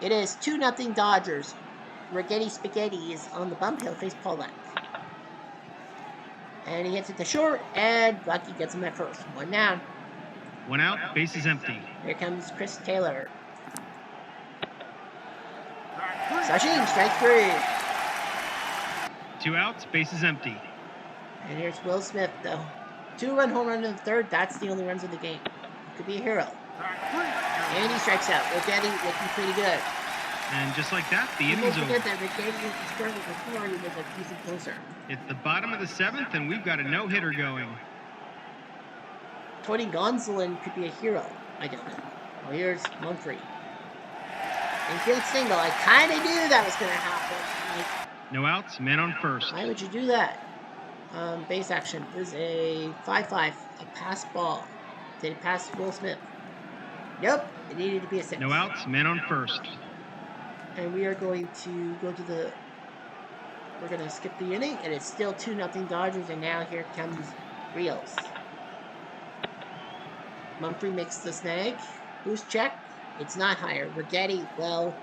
It is 2-0 Dodgers. Rigetti Spaghetti is on the bump. He'll face Pollock. And he hits it to short, and Bucky gets him at first. 1 down. 1 out, base is empty. Here comes Chris Taylor. Sachin, strike 3. 2 outs, base is empty. And here's Will Smith, though. 2-run home run in the third. That's the only runs of the game. Could be a hero. And he strikes out. Rigetti looking pretty good. And just like that, the inning's over. Don't forget that Rigetti is starting before he was a decent closer. It's the bottom of the 7th, and we've got a no-hitter going. Tony Gonsolin could be a hero. I don't know. Well, here's Mumphrey. Infield single. I kind of knew that was going to happen. No outs, man on first. Why would you do that? Base action is a 5-5, a pass ball. Did it pass Will Smith? Nope, it needed to be a 6. No outs, man on first. And we are going to go to the... We're going to skip the inning, and it's still 2-0 Dodgers, and now here comes Reels. Mumphrey makes the snag. Boost check. It's not higher. Rigetti, well,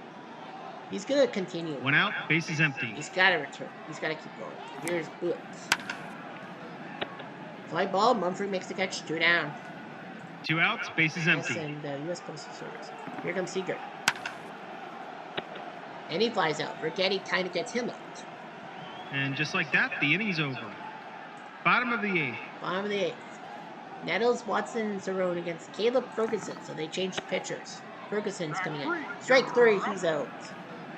he's going to continue. 1 out, base is empty. He's got to return. He's got to keep going. Here's Boots. Fly ball. Mumphrey makes the catch. 2 down. 2 outs, base is empty. And U.S. Postal Service. Here comes Seager. And he flies out. Rigetti kind of gets him out. And just like that, the inning's over. Bottom of the 8th. Bottom of the 8th. Nettles, Watson, and Cerrone against Caleb Ferguson. So they changed pitchers. Ferguson's coming in. Strike 3. He's out.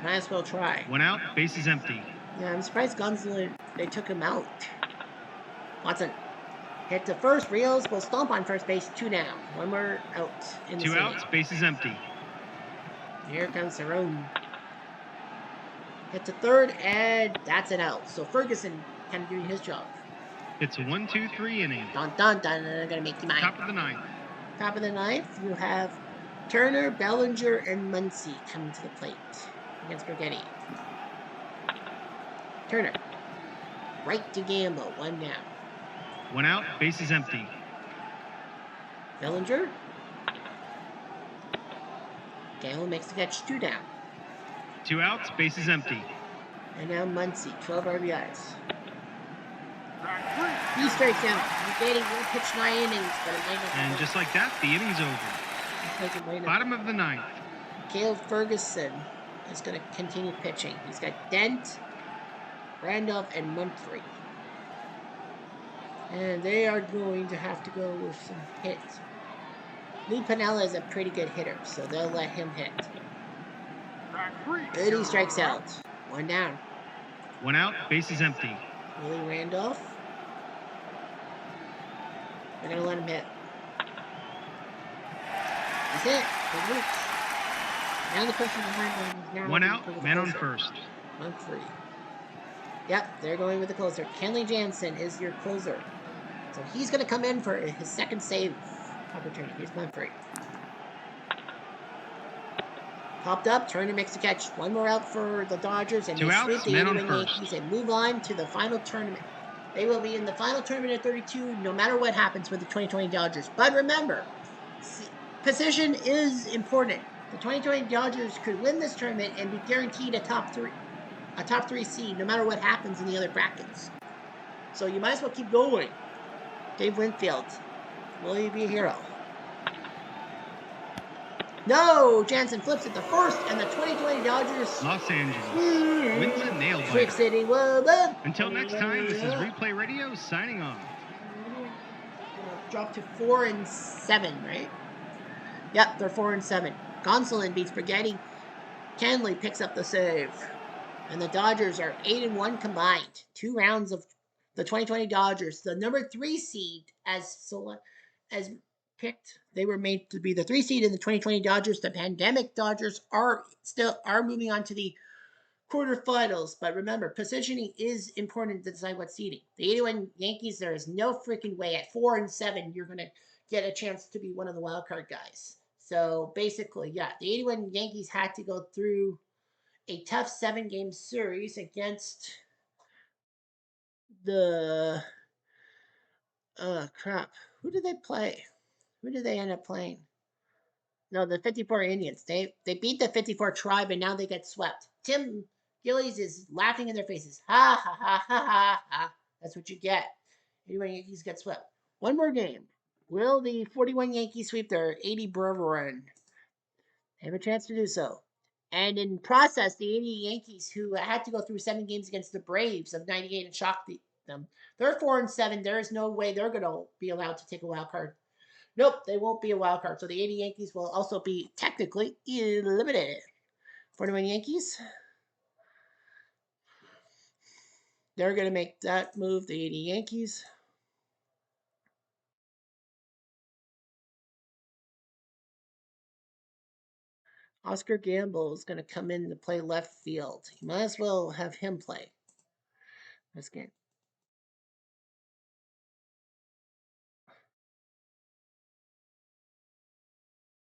Might as well try. 1 out, base is empty. Yeah, I'm surprised Gonsolin, they took him out. Watson. Hit to first. Reels will stomp on first base. 2 down. 1 more out in the 2 outs, base is empty. Here comes Cerrone. Hit to third, and that's an out. So Ferguson kind of doing his job. It's a 1-2-3 inning. Dun dun dun. I'm gonna make you mine. Top of the 9th. Top of the 9th, you have Turner, Bellinger, and Muncy coming to the plate against Rigetti. Turner. Right to Gamble. 1 down. 1 out, base is empty. Bellinger. Gamble makes the catch. 2 down. 2 outs, base is empty. And now Muncy. 12 RBIs. He strikes out. Rigetti will pitch 9 innings, but it might not. And just like that, the inning's over. Bottom of the 9th. Caleb Ferguson is going to continue pitching. He's got Dent, Randolph, and Mumphrey. And they are going to have to go with some hits. Lou Piniella is a pretty good hitter, so they'll let him hit. And he strikes out. 1 down. 1 out, base is empty. Willie Randolph. They're going to let him hit. That's it. Good work. Now the person behind him is now 1 out, man on first. Mumphrey. Yep, they're going with the closer. Kenley Jansen is your closer. So he's going to come in for his second save opportunity. Here's Mumphrey. Popped up. Trny makes the catch. 1 more out for the Dodgers. And 2 they outs, sweep the man on 81 first. Yankees and move on to the final tournament. They will be in the final tournament at 32 no matter what happens with the 2020 Dodgers. But remember, position is important. The 2020 Dodgers could win this tournament and be guaranteed a top three seed no matter what happens in the other brackets. So you might as well keep going. Dave Winfield, will he be a hero? No! Jansen flips it to first, and the 2020 Dodgers... Los Angeles wins a nail biter. Trick City, Until next time, this is Replay Radio signing off. Drop to 4-7, right? Yep, they're 4-7. Gonsolin beats Brigetti. Kenley picks up the save. And the Dodgers are 8-1 combined. 2 rounds of the 2020 Dodgers, the number 3 seed as picked. They were made to be the 3 seed in the 2020 Dodgers. The pandemic Dodgers are moving on to the quarterfinals. But remember, positioning is important to decide what seeding. The 81 Yankees, there is no freaking way at 4-7 you're gonna get a chance to be one of the wild card guys. So basically, yeah, the 81 Yankees had to go through a tough 7-game series against the crap. Who did they play? Who did they end up playing? No, the 54 Indians. They beat the 54 Tribe and now they get swept. Tim Gillies is laughing in their faces. Ha ha ha ha ha ha. That's what you get. Anyway, Yankees get swept. One more game. Will the 41 Yankees sweep their 80 brethren? They have a chance to do so. And in process, the 80 Yankees, who had to go through 7 games against the Braves of '98 and shock them, they're 4-7. There is no way they're going to be allowed to take a wild card. Nope, they won't be a wild card. So the 80 Yankees will also be technically eliminated. 41 Yankees, they're going to make that move. The 80 Yankees. Oscar Gamble is going to come in to play left field. You might as well have him play this game.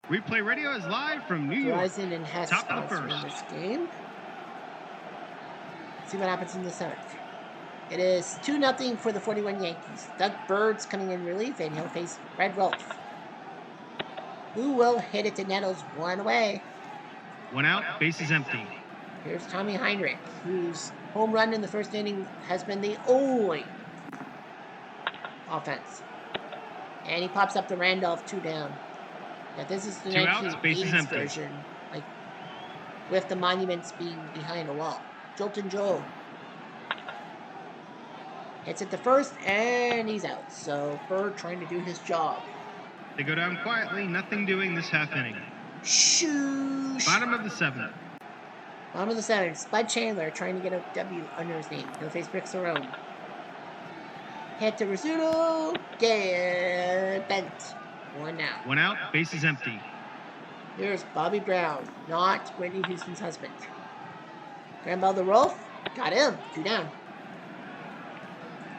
Replay Radio is live from New York. Verizon and Hess Top of the sponsoring first. this game. See what happens in the 7th. It is 2-0 for the 41 Yankees. Doug Bird's coming in relief, and he'll face Red Wolf, who will hit it to Nettles one away. 1 out, bases empty. Here's Tommy Heinrich, whose home run in the first inning has been the only offense. And he pops up to Randolph 2 down. Now, this is the 1980s version, like with the monuments being behind a wall. Jolton Joe hits it to first, and he's out. So Bird trying to do his job. They go down quietly, nothing doing this half inning. Shoosh. Bottom of the 7th. Bottom of the 7th. Spud Chandler trying to get a W under his name. He'll face Rick Cerrone. Hit to Rizzuto. Get bent. 1 out. 1 out, bases empty. Here's Bobby Brown, not Whitney Houston's husband. Ground ball to Rolf. Got him. 2 down.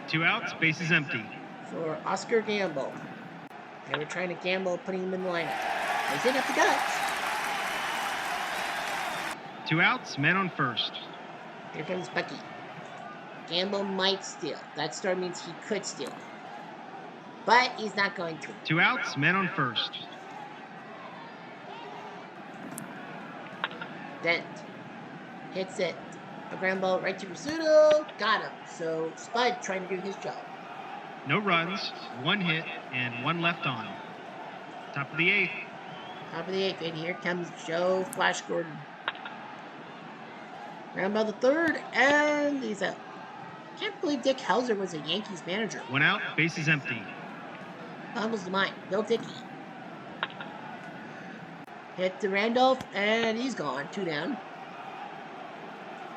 2 outs, bases empty. For Oscar Gamble. They were trying to gamble putting him in the lineup. They did have the guts. 2 outs, men on first. Here comes Bucky. Gamble might steal. That star means he could steal. But he's not going to. 2 outs, men on first. Dent hits it. A ground ball right to Rizzuto. Got him. So Spud trying to do his job. No runs, 1 hit, and 1 left on. Top of the 8th. Top of the 8th, and here comes Joe Flash Gordon. Ground ball to third, and he's out. Can't believe Dick Hauser was a Yankees manager. 1 out, bases empty. Almost to mine. Bill Dickey. Hit to Randolph, and he's gone. 2 down.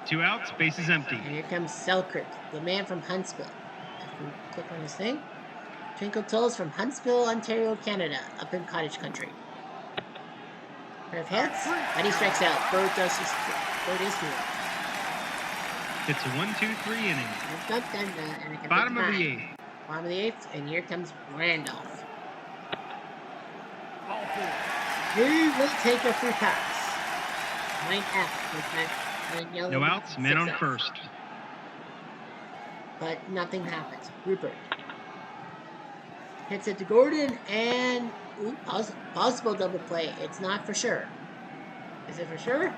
2 outs, bases empty. And here comes Selkirk, the man from Huntsville. If we click on his thing. Twinkle Toes from Huntsville, Ontario, Canada, up in cottage country. Pair of hits, and he strikes out. Bird is here. It's a 1-2-3 inning. And Bottom of the 8th. Bottom of the 8th, and here comes Randolph. He will take a free pass. 9F with that yellow. No outs, men on outs. first. But nothing happens. Rupert hits it to Gordon, and possible double play. It's not for sure. Is it for sure?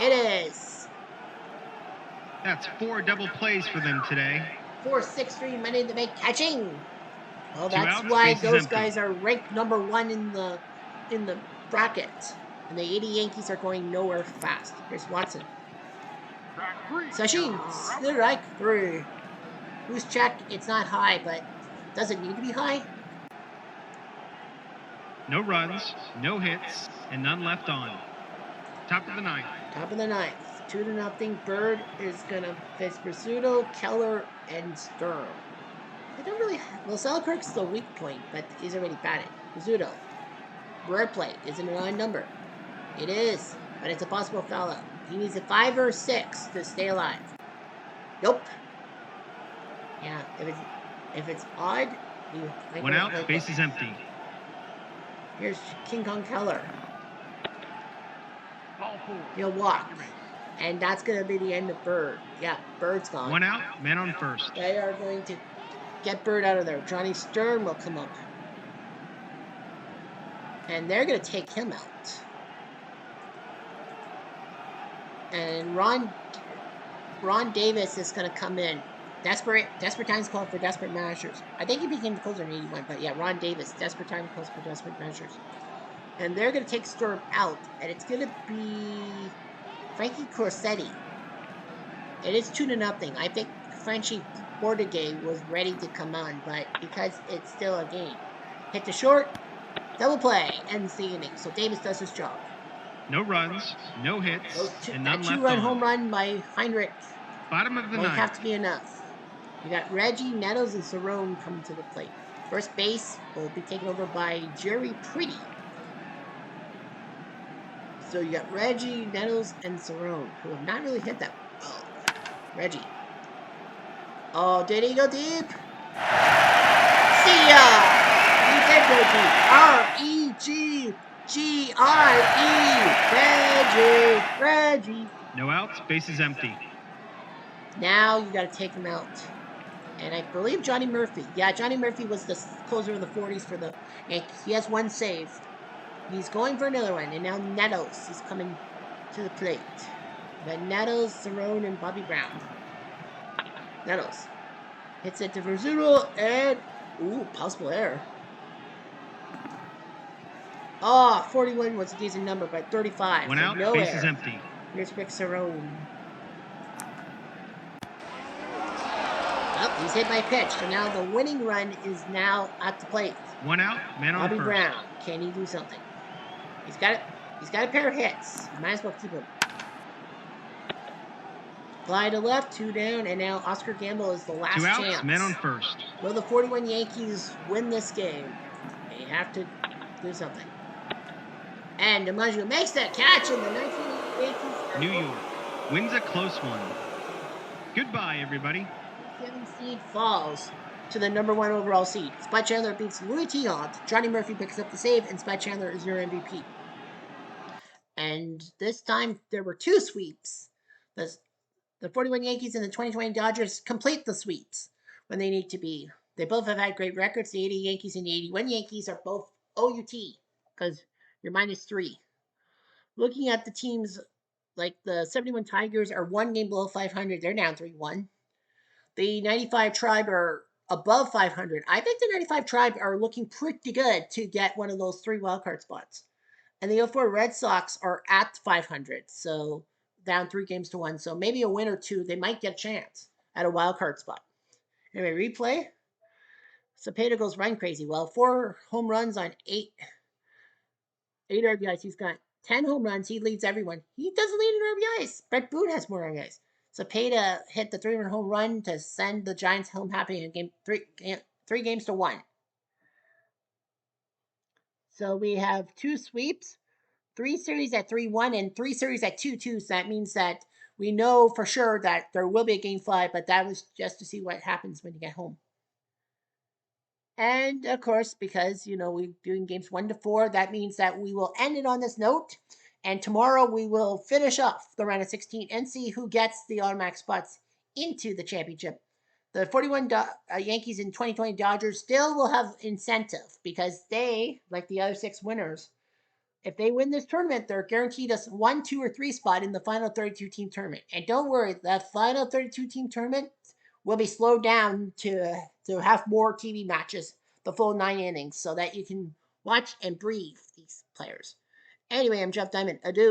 It is. That's 4 double plays for them today. 4-6-3 Money in the Bank catching. Well, Two that's outs, why bases those empty. guys are ranked number 1 in the bracket. And the 80 Yankees are going nowhere fast. Here's Watson. Sashin, strike 3. Who's check? It's not high, but does it need to be high? No runs, no hits, and none left on. Top of the 9th. Top of the 9th. 2-0. Bird is gonna face Rizzuto, Keller, and Sturm. I don't really. Well, Selkirk's the weak point, but he's already batted. Rizzuto. Bird play. Is it an odd number? It is, but it's a possible foul out. He needs a 5 or 6 to stay alive. Nope. Yeah, if it's odd, you might One go with out, Blake. base is empty. Here's King Kong Keller. Ball 4. He'll walk. And that's going to be the end of Bird. Yeah, Bird's gone. One out, man on first. They are going to get Bird out of there. Johnny Stern will come up. And they're going to take him out. And Ron Davis is going to come in. Desperate times call for desperate measures. I think he became the closer in 81, but yeah, Ron Davis. Desperate times calls for desperate measures. And they're going to take Sturm out. And it's going to be Frankie Corsetti. It is 2-0. I think Frenchie Bordeguet was ready to come on, but because it's still a game. Hit the short, double play, ends the inning. So Davis does his job. No runs, no hits, and none that left 2-run on. home run by Heinrich Bottom of the might ninth. have to be enough. You got Reggie, Nettles, and Cerrone coming to the plate. First base will be taken over by Jerry Pretty. So you got Reggie, Nettles, and Cerrone, who have not really hit that well. Reggie. Oh, did he go deep? See ya! He did go deep. R-E-G-G-R-E. Reggie. No outs, base is empty. Now you got to take him out. And I believe Johnny Murphy. Yeah, Johnny Murphy was the closer in the 40s for the Yankees. He has one save. He's going for another one. And now Nettles is coming to the plate. But Nettles, Cerrone, and Bobby Brown. Nettles hits it to Rizzuto and possible error. 41 was a decent number, but 35. One so out, no base error. is empty. Here's Rick Cerrone. Well, he's hit by a pitch, so now the winning run is now at the plate. One out, man on Bobby first. Brown, can he do something? He's got it. He's got a pair of hits. Might as well keep him. Fly to left, 2 down, and now Oscar Gamble is the last 2 outs, chance. man on first. Will the 41 Yankees win this game? They have to do something. And DiMaggio makes that catch, and the 19 Yankees are New York wins a close one. Goodbye, everybody. 7 seed falls to the number 1 overall seed. Spud Chandler beats Louis Tiant. Johnny Murphy picks up the save, and Spud Chandler is your MVP. And this time there were 2 sweeps. The 41 Yankees and the 2020 Dodgers complete the sweeps when they need to be. They both have had great records. The 80 Yankees and the 81 Yankees are both OUT because you're -3. Looking at the teams, like the 71 Tigers are 1 game below 500. They're down 3-1. The 95 Tribe are above 500. I think the 95 Tribe are looking pretty good to get one of those 3 wildcard spots. And the 04 Red Sox are at 500, so down 3 games to 1. So maybe a win or 2, they might get a chance at a wildcard spot. Anyway, replay. Cepeda goes run crazy. Well, 4 home runs on 8 RBIs. He's got 10 home runs. He leads everyone. He doesn't lead in RBIs. Brett Boone has more RBIs. Cepeda hit the 3-run home run to send the Giants home happy in game 3 games to 1. So we have 2 sweeps, 3 series at 3-1, and 3 series at 2-2. So that means that we know for sure that there will be a game 5, but that was just to see what happens when you get home. And of course, because we're doing games 1 to 4, that means that we will end it on this note. And tomorrow we will finish off the round of 16 and see who gets the automatic spots into the championship. The 41 Yankees and 2020 Dodgers still will have incentive because they, like the other 6 winners, if they win this tournament, they're guaranteed us 1, 2, or 3 spot in the final 32 team tournament. And don't worry, that final 32 team tournament will be slowed down to have more TV matches, the full 9 innings, so that you can watch and breathe these players. Anyway, I'm Jeff Diamond. Adieu.